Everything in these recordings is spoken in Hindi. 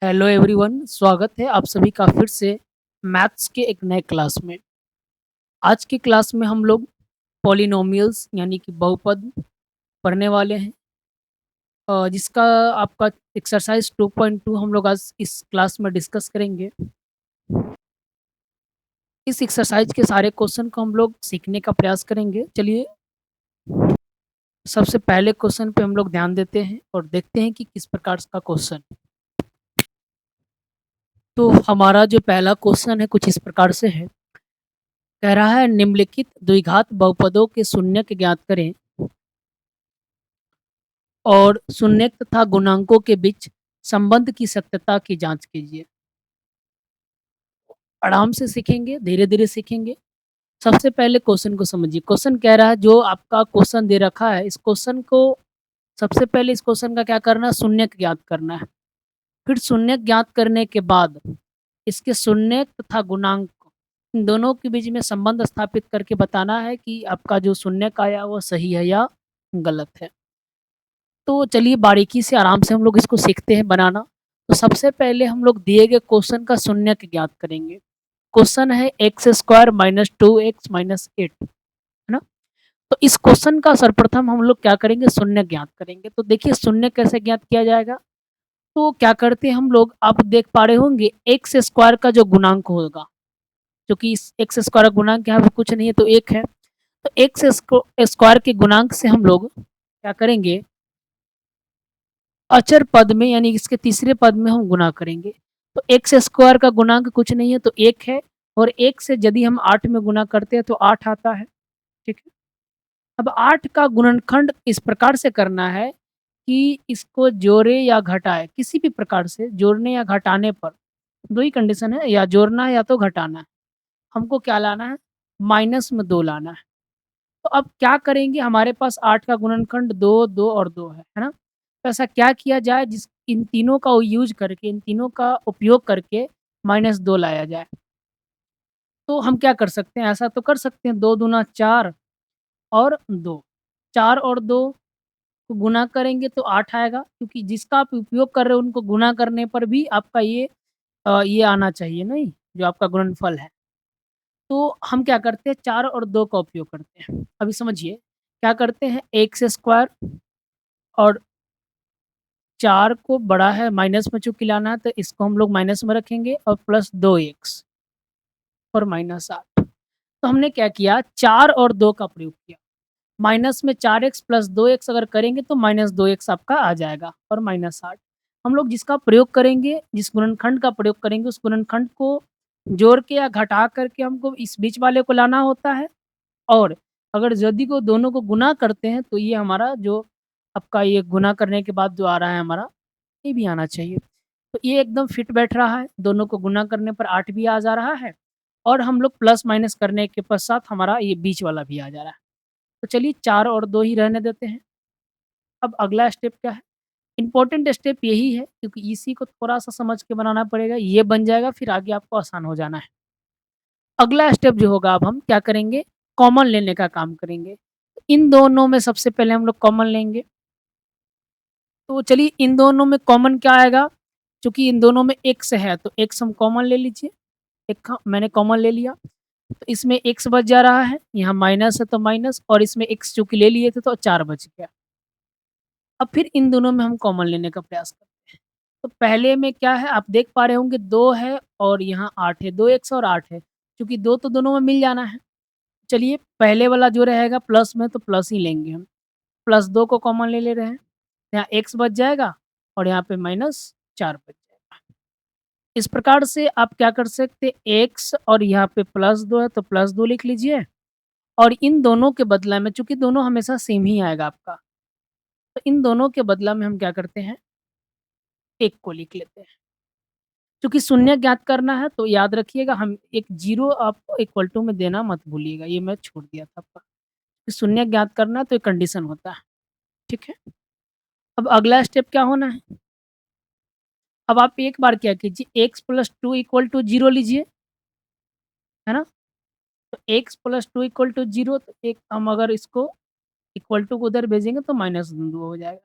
हेलो एवरीवन, स्वागत है आप सभी का फिर से मैथ्स के एक नए क्लास में। आज की क्लास में हम लोग पॉलिनोमियल्स यानी कि बहुपद पढ़ने वाले हैं, जिसका आपका एक्सरसाइज 2.2 हम लोग आज इस क्लास में डिस्कस करेंगे। इस एक्सरसाइज के सारे क्वेश्चन को हम लोग सीखने का प्रयास करेंगे। चलिए सबसे पहले क्वेश्चन पे हम लोग ध्यान देते हैं और देखते हैं कि किस प्रकार का क्वेश्चन। तो हमारा जो पहला क्वेश्चन है कुछ इस प्रकार से है। कह रहा है निम्नलिखित द्विघात बहुपदों के शून्यक ज्ञात करें और शून्यक तथा गुणांकों के बीच संबंध की सत्यता की जांच कीजिए। आराम से सीखेंगे, धीरे धीरे सीखेंगे। सबसे पहले क्वेश्चन को समझिए। क्वेश्चन कह रहा है, जो आपका क्वेश्चन दे रखा है, इस क्वेश्चन को सबसे पहले इस क्वेश्चन का क्या करना है, शून्यक ज्ञात करना है। फिर शून्यक ज्ञात करने के बाद इसके शून्यक तथा गुणांक इन दोनों के बीच में संबंध स्थापित करके बताना है कि आपका जो शून्यक आया वो सही है या गलत है। तो चलिए बारीकी से आराम से हम लोग इसको सीखते हैं बनाना। तो सबसे पहले हम लोग दिए गए क्वेश्चन का शून्यक ज्ञात करेंगे। क्वेश्चन है x square minus 2x minus 8, है ना। तो इस क्वेश्चन का सर्वप्रथम हम लोग क्या करेंगे, शून्य ज्ञात करेंगे। तो देखिए शून्य कैसे ज्ञात किया जाएगा। तो क्या करते हैं हम लोग, आप देख पा रहे होंगे एक्स स्क्वायर का जो गुणांक होगा, जो कि इस एक्स स्क्वायर का गुणांक यहाँ पे कुछ नहीं है तो एक है। तो एक्स स्क्वायर के गुणांक से हम लोग क्या करेंगे, अचर पद में यानी इसके तीसरे पद में हम गुना करेंगे। तो एक्स स्क्वायर का गुणांक कुछ नहीं है तो एक है, और एक से यदि हम 8 में गुना करते हैं तो 8 आता है। ठीक है। अब 8 का गुणनखंड इस प्रकार से करना है कि इसको जोड़े या घटाए, किसी भी प्रकार से जोड़ने या घटाने पर दो ही कंडीशन है, या जोड़ना है या तो घटाना है। हमको क्या लाना है, माइनस में 2 लाना है। तो अब क्या करेंगे, हमारे पास 8 का गुणनखंड 2, 2 और 2 है ना? तो ऐसा क्या किया जाए जिस इन तीनों का यूज़ करके, इन तीनों का उपयोग करके -2 लाया जाए। तो हम क्या कर सकते हैं, ऐसा तो कर सकते हैं 2 दूना 4 और 2, 4 और 2 को गुना करेंगे तो 8 आएगा, क्योंकि जिसका आप उपयोग कर रहे हो उनको गुना करने पर भी आपका ये आना चाहिए नहीं, जो आपका गुणनफल है। तो हम क्या करते हैं, 4 और 2 का उपयोग करते हैं। अभी समझिए, क्या करते हैं, एक्स स्क्वायर और 4 को बड़ा है माइनस में चूँकि लाना है तो इसको हम लोग माइनस में रखेंगे और प्लस 2x और माइनस 8। तो हमने क्या किया, 4 और 2 का प्रयोग किया। माइनस में 4x प्लस 2x अगर करेंगे तो माइनस 2x आपका आ जाएगा और माइनस 8। हम लोग जिसका प्रयोग करेंगे, जिस गुणनखंड का प्रयोग करेंगे उस गुणनखंड को जोड़ के या घटा करके हमको इस बीच वाले को लाना होता है। और अगर यदि को दोनों को गुना करते हैं तो ये हमारा जो आपका ये गुना करने के बाद जो आ रहा है हमारा, ये भी आना चाहिए। तो ये एकदम फिट बैठ रहा है, दोनों को गुना करने पर 8 भी आ जा रहा है और हम लोग प्लस माइनस करने के पश्चात हमारा ये बीच वाला भी आ जा रहा है। तो चलिए 4 और 2 ही रहने देते हैं। अब अगला स्टेप क्या है? इम्पोर्टेंट स्टेप यही है, क्योंकि इसी को थोड़ा-सा समझ के बनाना पड़ेगा, ये बन जाएगा फिर आगे आपको आसान हो जाना है। अगला स्टेप जो होगा, अब हम क्या करेंगे, कॉमन लेने का काम करेंगे। इन दोनों में सबसे पहले हम लोग कॉमन लेंगे। तो चलिए इन दोनों में कॉमन क्या आएगा? चूँकि इन दोनों में x है तो x हम कॉमन ले लीजिए। एक का मैंने कॉमन ले लिया, तो इसमें x बच जा रहा है, यहाँ माइनस है तो माइनस, और इसमें x चूँकि ले लिए थे तो 4 बच गया। अब फिर इन दोनों में हम कॉमन लेने का प्रयास करते हैं। तो पहले में क्या है, आप देख पा रहे होंगे 2 है और यहाँ 8 है, 2x और 8 है। चूँकि 2 तो दोनों में मिल जाना है। चलिए पहले वाला जो रहेगा प्लस में तो प्लस ही लेंगे हम। प्लस 2 को कॉमन ले ले रहे हैं। यहाँ x बच जाएगा और यहाँ पे -4 बच जाएगा। इस प्रकार से आप क्या कर सकते हैं, x और यहाँ पे +2 है तो +2 लिख लीजिए, और इन दोनों के बदला में, चूँकि दोनों हमेशा सेम ही आएगा आपका, तो इन दोनों के बदला में हम क्या करते हैं, 1 को लिख लेते हैं। चूँकि शून्य ज्ञात करना है तो याद रखिएगा, हम एक 0 आपको इक्वल टू में देना मत भूलिएगा, ये मैं छोड़ दिया था आपका। शून्य ज्ञात करना है तो एक कंडीशन होता है, ठीक है? अब अगला स्टेप क्या होना है? अब आप एक बार क्या कीजिए, x + 2 = 0 लीजिए, है ना? तो x + 2 = 0, तो एक हम अगर इसको इक्वल टू को उधर भेजेंगे तो -2 हो जाएगा।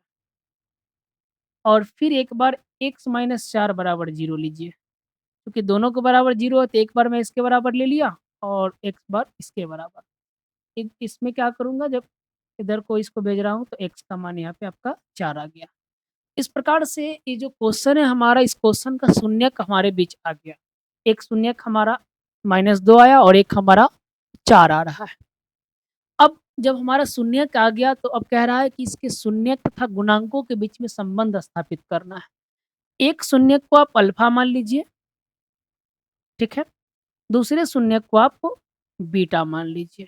और फिर एक बार x माइनस 4 बराबर 0 लीजिए, क्योंकि दोनों के बराबर 0 है तो एक बार मैं इसके बराबर ले लिया और एक बार इसके बराबर। इसमें क्या करूँगा, जब इधर को इसको भेज रहा हूँ तो x का मान यहाँ पे आपका 4 आ गया। इस प्रकार से ये जो क्वेश्चन है हमारा, इस क्वेश्चन का शून्यक हमारे बीच आ गया। एक शून्यक हमारा -2 आया और एक हमारा 4 आ रहा है। अब जब हमारा शून्यक आ गया तो अब कह रहा है कि इसके शून्यक तथा गुणांकों के बीच में संबंध स्थापित करना है। एक शून्यक को आप अल्फा मान लीजिए, ठीक है? दूसरे शून्यक को आप बीटा मान लीजिए।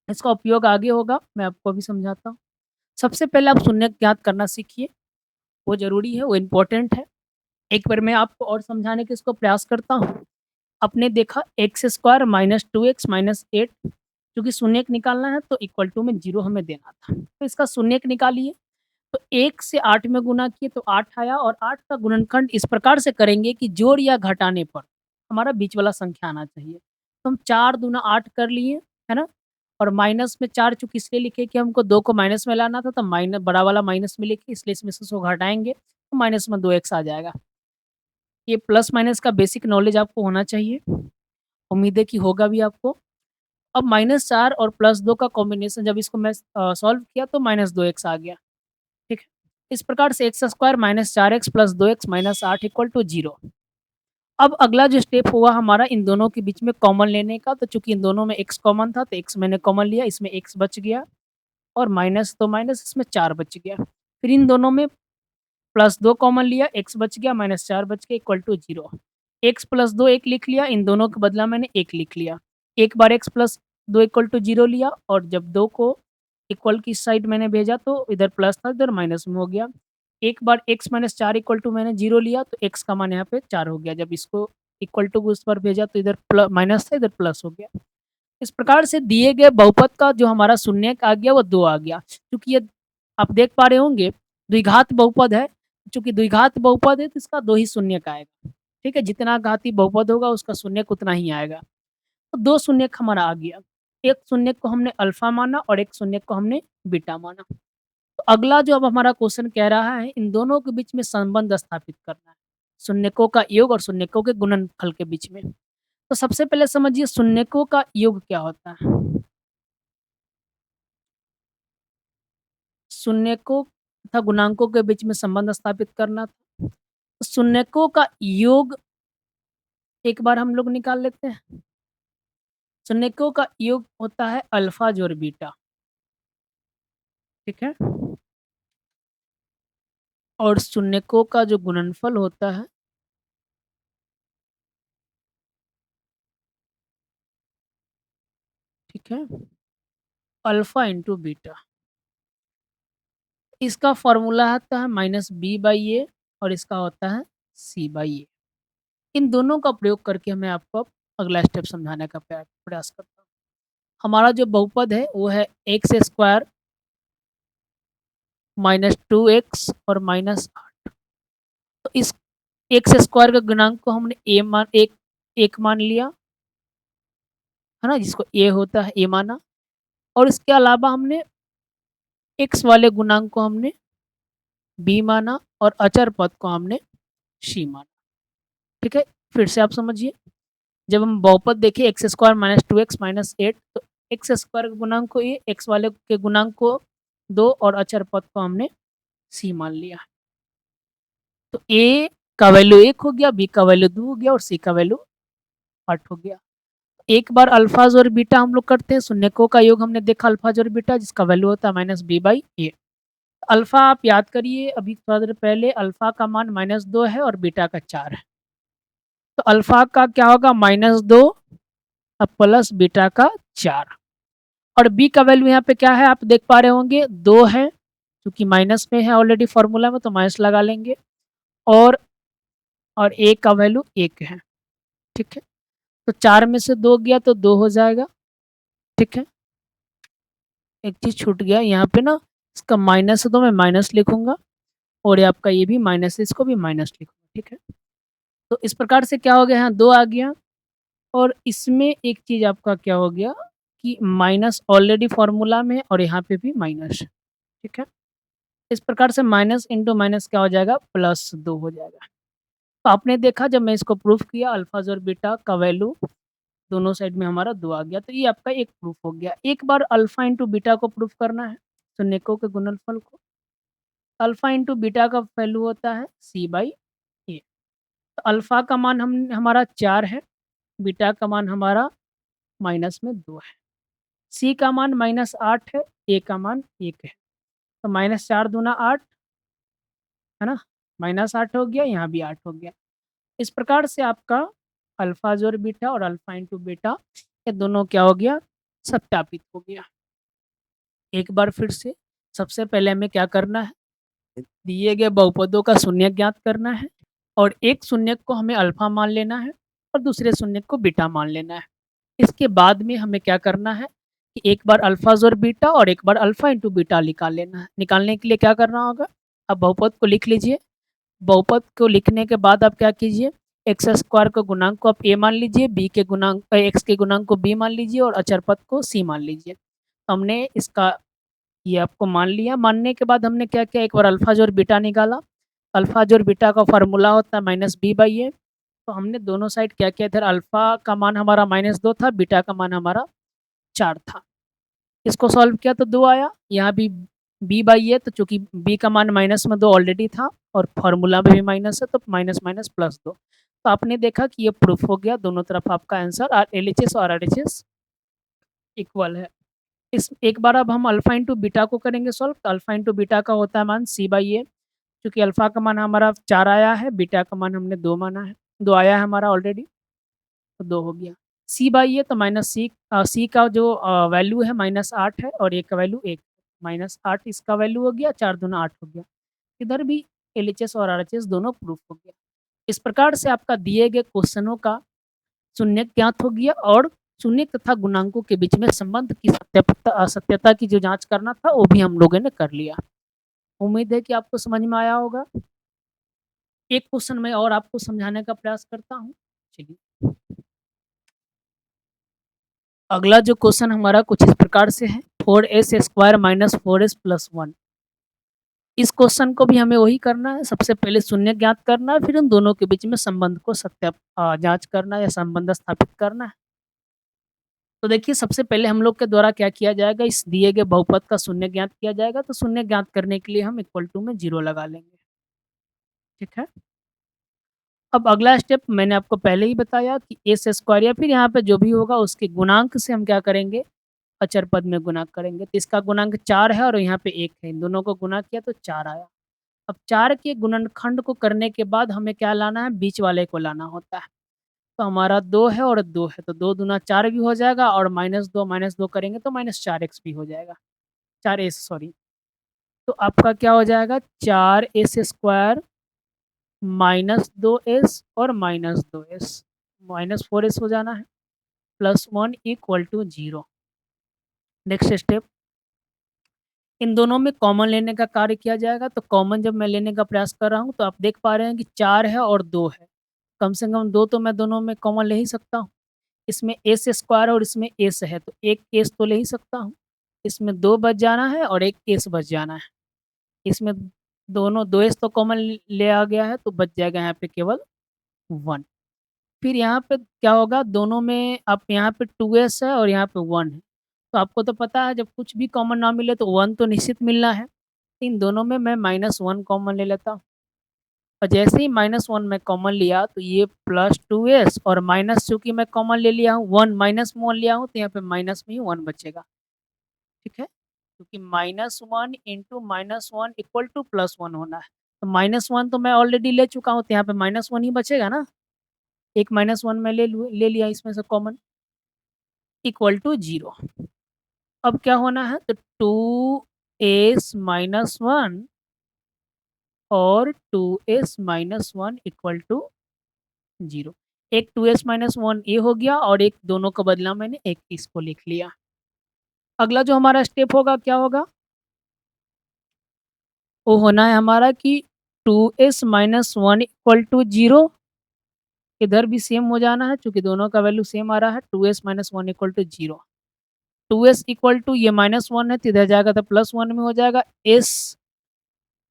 इसका उपयोग आगे होगा, मैं आपको अभी समझाता हूँ। सबसे पहले आप शून्यक ज्ञात करना सीखिए, वो ज़रूरी है, वो इम्पोर्टेंट है। एक बार मैं आपको और समझाने का इसको प्रयास करता हूँ। आपने देखा x square minus 2x minus 8, क्योंकि शून्यक निकालना है तो इक्वल टू में 0 हमें देना था। तो इसका शून्यक निकालिए, तो 1 से 8 में गुणा किए तो 8 आया और 8 का गुणनखंड इस प्रकार से करेंगे कि जोड़ या घटाने पर हमारा बीच वाला संख्या आना चाहिए। तो हम 4 दूना 8 कर लिए, है ना? और माइनस में 4 चूँकि इसलिए लिखे कि हमको 2 को माइनस में लाना था, तो बड़ा वाला माइनस में लिखे, इसलिए इसमें से इसको घटाएँगे तो माइनस में 2x आ जाएगा। ये प्लस माइनस का बेसिक नॉलेज आपको होना चाहिए। उम्मीद है कि होगा भी आपको। अब -4 और +2 का कॉम्बिनेशन जब इसको मैं सॉल्व किया तो -2x आ गया, ठीक है? इस प्रकार से x स्क्वायर -4x + 2x - 8 = 0। अब अगला जो स्टेप हुआ हमारा इन दोनों के बीच में कॉमन लेने का, तो चूँकि इन दोनों में x कॉमन था तो x मैंने कॉमन लिया, इसमें x बच गया और माइनस तो माइनस, इसमें 4 बच गया। फिर इन दोनों में +2 कॉमन लिया, x बच गया, -4 बच गया = 0। x + 2 1 लिख लिया, इन दोनों के बदला मैंने 1 लिख लिया। एक बार x + 2 = 0 लिया और जब 2 को इक्वल की साइड मैंने भेजा तो इधर प्लस था, इधर माइनस में हो गया। एक बार x - 4 = मैंने 0 लिया तो x का मान यहाँ पे 4 हो गया। जब इसको इक्वल टू को उस पर भेजा तो इधर माइनस था, इधर प्लस हो गया। इस प्रकार से दिए गए बहुपद का जो हमारा शून्यक आ गया वो 2 आ गया। क्योंकि ये आप देख पा रहे होंगे द्विघात बहुपद है, चूँकि द्विघात बहुपद है तो इसका 2 ही शून्यक आएगा, ठीक है? जितना घाती बहुपद होगा उसका शून्यक उतना ही आएगा। तो 2 शून्यक हमारा आ गया। एक शून्यक को हमने अल्फ़ा माना और एक शून्यक को हमने बीटा माना। तो अगला जो अब हमारा क्वेश्चन कह रहा है इन दोनों के बीच में संबंध स्थापित करना है। शून्यकों का योग और शून्यकों के गुणनफल के बीच में। तो सबसे पहले समझिए शून्यकों का योग क्या होता है? शून्यकों तथा गुणांकों के बीच में संबंध स्थापित करना था। शून्यकों का योग एक बार हम लोग निकाल लेते हैं। शून्यकों का योग होता है अल्फा जोड़ बीटा, ठीक है? और शून्यकों का जो गुणनफल होता है ठीक है, अल्फा इंटू बीटा। इसका फॉर्मूला होता है -b/a और इसका होता है c/a। इन दोनों का प्रयोग करके मैं आपको अब अगला स्टेप समझाने का प्रयास करता हूँ। हमारा जो बहुपद है वो है एक्स स्क्वायर -2x और -8। तो इस एक्स स्क्वायर के गुणांक को हमने एक मान लिया, है ना? जिसको a होता है a माना और इसके अलावा हमने x वाले गुणांक को हमने b माना और अचर पद को हमने c माना, ठीक है? फिर से आप समझिए, जब हम बहुपद देखें एक्स स्क्वायर -2x -8 तो एक्स स्क्वायर के गुणांक को a, x वाले के गुणांक को 2 और अचर पद को हमने c मान लिया। तो a का वैल्यू 1 हो गया, b का वैल्यू 2 हो गया और c का वैल्यू 8 हो गया। एक बार अल्फा जोड़ बीटा हम लोग करते हैं, शून्यकों का योग हमने देखा अल्फा जोड़ बीटा जिसका वैल्यू होता है -b/a। अल्फा आप याद करिए, अभी थोड़ा देर पहले अल्फा का मान -2 है और बीटा का 4 है। तो अल्फा का क्या होगा -2 प्लस बीटा का 4 और बी का वैल्यू यहाँ पे क्या है आप देख पा रहे होंगे 2 है, क्योंकि माइनस में है ऑलरेडी फॉर्मूला में तो माइनस लगा लेंगे और ए का वैल्यू 1 है, ठीक है? तो 4 में से 2 गया तो 2 हो जाएगा, ठीक है? एक चीज़ छूट गया यहाँ पे ना, इसका माइनस है तो मैं माइनस लिखूँगा और ये आपका ये भी माइनस है, इसको भी माइनस लिखूँगा, ठीक है? तो इस प्रकार से क्या हो गया यहाँ 2 आ गया और इसमें एक चीज़ आपका क्या हो गया कि माइनस ऑलरेडी फॉर्मूला में है और यहाँ पे भी माइनस है, ठीक है? इस प्रकार से माइनस इंटू माइनस क्या हो जाएगा, +2 हो जाएगा। तो आपने देखा जब मैं इसको प्रूफ किया अल्फ़ाज़ और बीटा का वैल्यू दोनों साइड में हमारा 2 आ गया, तो ये आपका एक प्रूफ हो गया। एक बार अल्फ़ा इंटू बीटा को प्रूफ करना है, शून्यकों के गुणनफल को। अल्फ़ा इंटू बीटा का वैल्यू होता है C/A। तो अल्फ़ा का मान हम हमारा 4 है, बीटा का मान हमारा माइनस में 2 है। C का मान -8 है, A का मान 1 है। तो -4 दूना 8 है ना? -8 हो गया, यहाँ भी 8 हो गया। इस प्रकार से आपका अल्फ़ा जोड़ बीटा और अल्फ़ा इंटू बीटा ये दोनों क्या हो गया? सत्यापित हो गया। एक बार फिर से सबसे पहले हमें क्या करना है? दिए गए बहुपदों का शून्य ज्ञात करना है और एक शून्यक को हमें अल्फ़ा मान लेना है और दूसरे शून्यक को बीटा मान लेना है। इसके बाद में हमें क्या करना है कि एक बार अल्फ़ा जोड़ बीटा और एक बार अल्फ़ा इंटू बीटा निकाल लेना है। निकालने के लिए क्या करना होगा? अब बहुपद को लिख लीजिए। बहुपद को लिखने के बाद आप क्या कीजिए, एक्स स्क्वायर के गुणांक को आप ए मान लीजिए, बी के गुणांक एक्स के गुणांक को बी मान लीजिए और अचर पद को सी मान लीजिए। हमने इसका ये आपको मान लिया। मानने के बाद हमने क्या किया, एक बार अल्फा जोड़ बीटा निकाला। अल्फा जोड़ बीटा का फार्मूला होता है -b/a। तो हमने दोनों साइड क्या किया, इधर अल्फा का मान हमारा -2 था, बीटा का मान हमारा 4 था। इसको सॉल्व किया तो 2 आया। यहाँ भी b/a, तो चूंकि b का मान -2 ऑलरेडी था और फार्मूला में भी माइनस है तो माइनस माइनस +2। तो आपने देखा कि ये प्रूफ हो गया, दोनों तरफ आपका आंसर LHS और RHS इक्वल है। इस एक बार अब हम अल्फा इंटू बीटा को करेंगे सॉल्व। तो अल्फा इंटू बीटा का होता है मान C/A। चूंकि अल्फा का मान हमारा 4 आया है, बीटा का मान हमने 2 माना है, 2 आया है हमारा ऑलरेडी, तो 2 हो गया। C/A तो सी का जो वैल्यू है -8 है और ए का वैल्यू 1, -8 इसका वैल्यू हो गया, 4 दूना 8 हो गया। इधर भी LHS और RHS दोनों प्रूफ हो गया। इस प्रकार से आपका दिए गए क्वेश्चनों का शून्य ज्ञात हो गया और शून्य तथा गुणांकों के बीच में संबंध की सत्यता की जो जांच करना था वो भी हम लोगों ने कर लिया। उम्मीद है कि आपको समझ में आया होगा। एक क्वेश्चन मैं और आपको समझाने का प्रयास करता हूँ। चलिए, अगला जो क्वेश्चन हमारा कुछ इस प्रकार से है, 4s² - 4s + 1। इस क्वेश्चन को भी हमें वही करना है, सबसे पहले शून्य ज्ञात करना है, फिर उन दोनों के बीच में संबंध को जांच करना है या संबंध स्थापित करना है। तो देखिए सबसे पहले हम लोग के द्वारा क्या किया जाएगा, इस दिए गए बहुपद का शून्य ज्ञात किया जाएगा। तो शून्य ज्ञात करने के लिए हम इक्वल टू में 0 लगा लेंगे। ठीक है। अब अगला स्टेप मैंने आपको पहले ही बताया कि s² या फिर यहाँ पे जो भी होगा उसके गुणांक से हम क्या करेंगे, अचर पद में गुणा करेंगे। तो इसका गुणांक 4 है और यहाँ पे 1 है, इन दोनों को गुणा किया तो 4 आया। अब 4 के गुणनखंड को करने के बाद हमें क्या लाना है, बीच वाले को लाना होता है। तो हमारा 2 है और 2 है, तो 2 दूना 4 भी हो जाएगा और -2 करेंगे तो -4x भी हो जाएगा, 4s सॉरी। तो आपका क्या हो जाएगा, 4s² -2s और -2s, -4s हो जाना है, +1 = 0। नेक्स्ट स्टेप, इन दोनों में कॉमन लेने का कार्य किया जाएगा। तो कॉमन जब मैं लेने का प्रयास कर रहा हूँ तो आप देख पा रहे हैं कि 4 है और 2 है, कम से कम 2 तो मैं दोनों में कॉमन ले ही सकता हूँ। इसमें s² और इसमें s है तो एक s तो ले ही सकता हूँ। इसमें 2 बच जाना है और एक s बच जाना है। इसमें दोनों 2s तो कॉमन ले आ गया है तो बच जाएगा यहाँ पे केवल 1। फिर यहाँ पे क्या होगा, दोनों में अब यहाँ पे 2s है और यहाँ पे 1 है। तो आपको तो पता है जब कुछ भी कॉमन ना मिले तो 1 तो निश्चित मिलना है। इन दोनों में मैं -1 कॉमन ले लेता हूँ और जैसे ही -1 मैं कॉमन लिया तो ये +2s और माइनस चूँकि मैं कॉमन ले लिया हूँ 1 -1 लिया हूँ तो यहाँ पे माइनस में ही 1 बचेगा। ठीक है? क्योंकि -1 इंटू -1 इक्वल टू +1 होना है। तो -1 तो मैं ऑलरेडी ले चुका हूँ तो यहाँ पे -1 ही बचेगा ना। एक -1 मैं ले लिया इसमें से कॉमन, इक्वल टू 0। अब क्या होना है, तो 2s - 1 और 2s - 1 इक्वल टू 0। एक 2s - 1 ये हो गया और एक दोनों का बदला मैंने एक इसको लिख लिया। अगला जो हमारा स्टेप होगा क्या होगा, वो होना है हमारा कि 2s - 1 इक्वल टू 0। इधर भी सेम हो जाना है चूँकि दोनों का वैल्यू सेम आ रहा है, 2s - 1 equal to 0। 2s equal to ये -1 है तो इधर जाएगा तो +1 में हो जाएगा। s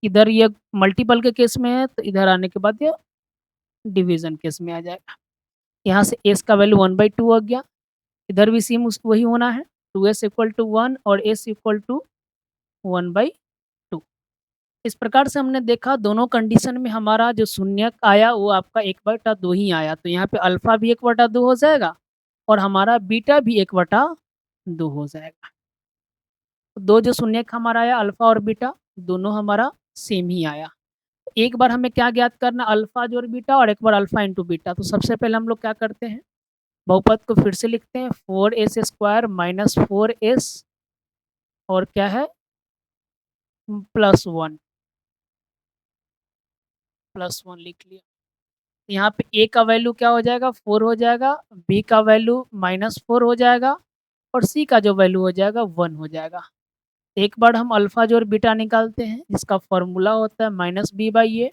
इधर ये मल्टीपल के केस में है, तो इधर आने के बाद ये डिवीज़न केस में आ जाएगा। यहाँ से एस का वैल्यू 1/2 आ गया, इधर भी सेम उस वही होना है, 2s इक्वल टू 1 और s इक्वल टू 1/2। इस प्रकार से हमने देखा दोनों कंडीशन में हमारा जो शून्यक आया वो आपका 1/2 ही आया, तो यहाँ पे अल्फ़ा भी 1/2 हो जाएगा और हमारा बीटा भी 1/2 हो जाएगा। तो 2 जो शून्यक हमारा आया अल्फ़ा और बीटा दोनों हमारा सेम ही आया। एक बार हमें क्या ज्ञात करना अल्फ़ा जोड़ बीटा और एक बार अल्फ़ा इंटू बीटा, तो सबसे पहले हम लोग क्या करते हैं, बहुपद को फिर से लिखते हैं 4s² माइनस 4s और क्या है +1 +1 लिख लिया। यहाँ पे ए का वैल्यू क्या हो जाएगा 4 हो जाएगा, बी का वैल्यू -4 हो जाएगा और सी का जो वैल्यू हो जाएगा 1 हो जाएगा। एक बार हम अल्फ़ा जोड़ बीटा निकालते हैं जिसका फॉर्मूला होता है -b/a।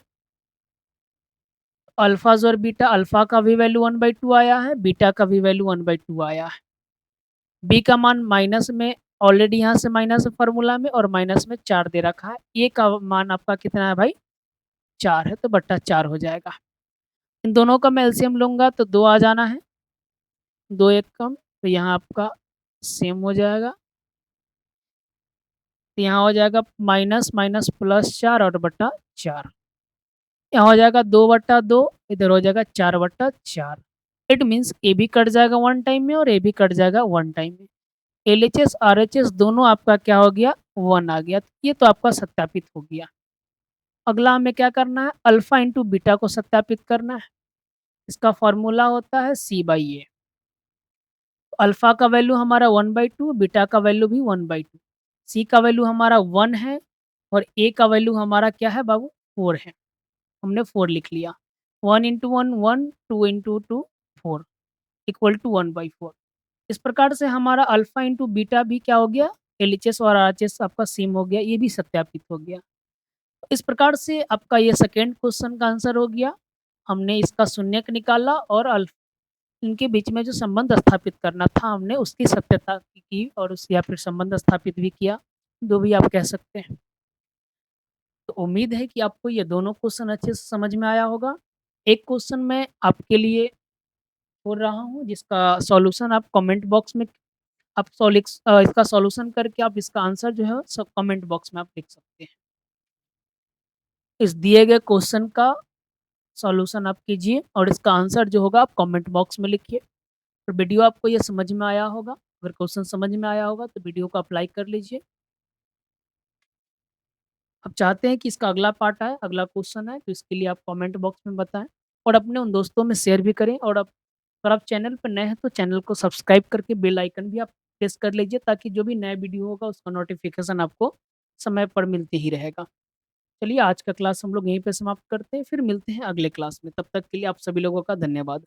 अल्फ़ा जोड़ बीटा, अल्फ़ा का भी वैल्यू 1/2 आया है, बीटा का भी वैल्यू 1/2 आया है। बी का मान माइनस में ऑलरेडी यहाँ से माइनस है फॉर्मूला में और माइनस में 4 दे रखा है। ए का मान आपका कितना है भाई 4 है, तो बट्टा 4 हो जाएगा। इन दोनों का मैं एलसीएम लूँगा तो 2 आ जाना है, 2 एक कम, तो यहाँ आपका सेम हो जाएगा। तो यहाँ हो जाएगा माइनस माइनस +4 और बट्टा 4। यहाँ हो जाएगा 2/2, इधर हो जाएगा 4/4। इट मीन्स ए भी कट जाएगा वन टाइम में और ए भी कट जाएगा वन टाइम में। एलएचएस आरएचएस दोनों आपका क्या हो गया 1 आ गया, ये तो आपका सत्यापित हो गया। अगला हमें क्या करना है अल्फा इंटू बीटा को सत्यापित करना है। इसका फॉर्मूला होता है C/A। अल्फा का वैल्यू हमारा 1/2, बीटा का वैल्यू भी 1/2, सी का वैल्यू हमारा 1 है और ए का वैल्यू हमारा क्या है बाबू 4 है। हमने 4 लिख लिया। 1 इंटू 1 1, 2 इंटू 2 4 इक्वल टू 1/4। इस प्रकार से हमारा अल्फा इंटू बीटा भी क्या हो गया एलएचएस और आरएचएस आपका सेम हो गया, ये भी सत्यापित हो गया। इस प्रकार से आपका ये सेकेंड क्वेश्चन का आंसर हो गया। हमने इसका शून्यक निकाला और इनके बीच में जो संबंध स्थापित करना था हमने उसकी सत्यता की और उस या फिर संबंध स्थापित भी किया, जो भी आप कह सकते हैं। तो उम्मीद है कि आपको ये दोनों क्वेश्चन अच्छे से समझ में आया होगा। एक क्वेश्चन मैं आपके लिए छोड़ रहा हूँ जिसका सॉल्यूशन आप कमेंट बॉक्स में आप इसका सॉल्यूशन करके आप इसका आंसर जो है सब कमेंट बॉक्स में आप लिख सकते हैं। इस दिए गए क्वेश्चन का सॉल्यूशन आप कीजिए और इसका आंसर जो होगा आप कमेंट बॉक्स में लिखिए। और वीडियो आपको ये समझ में आया होगा, अगर क्वेश्चन समझ में आया होगा तो वीडियो को आप लाइक कर लीजिए। आप चाहते हैं कि इसका अगला पार्ट आए, अगला क्वेश्चन आए, तो इसके लिए आप कमेंट बॉक्स में बताएँ और अपने उन दोस्तों में शेयर भी करें। और अगर आप चैनल पर नए हैं तो चैनल को सब्सक्राइब करके बेल आइकन भी आप प्रेस कर लीजिए ताकि जो भी नया वीडियो होगा उसका नोटिफिकेशन आपको समय पर मिलते ही रहेगा। चलिए आज का क्लास हम लोग यहीं पे समाप्त करते हैं, फिर मिलते हैं अगले क्लास में। तब तक के लिए आप सभी लोगों का धन्यवाद।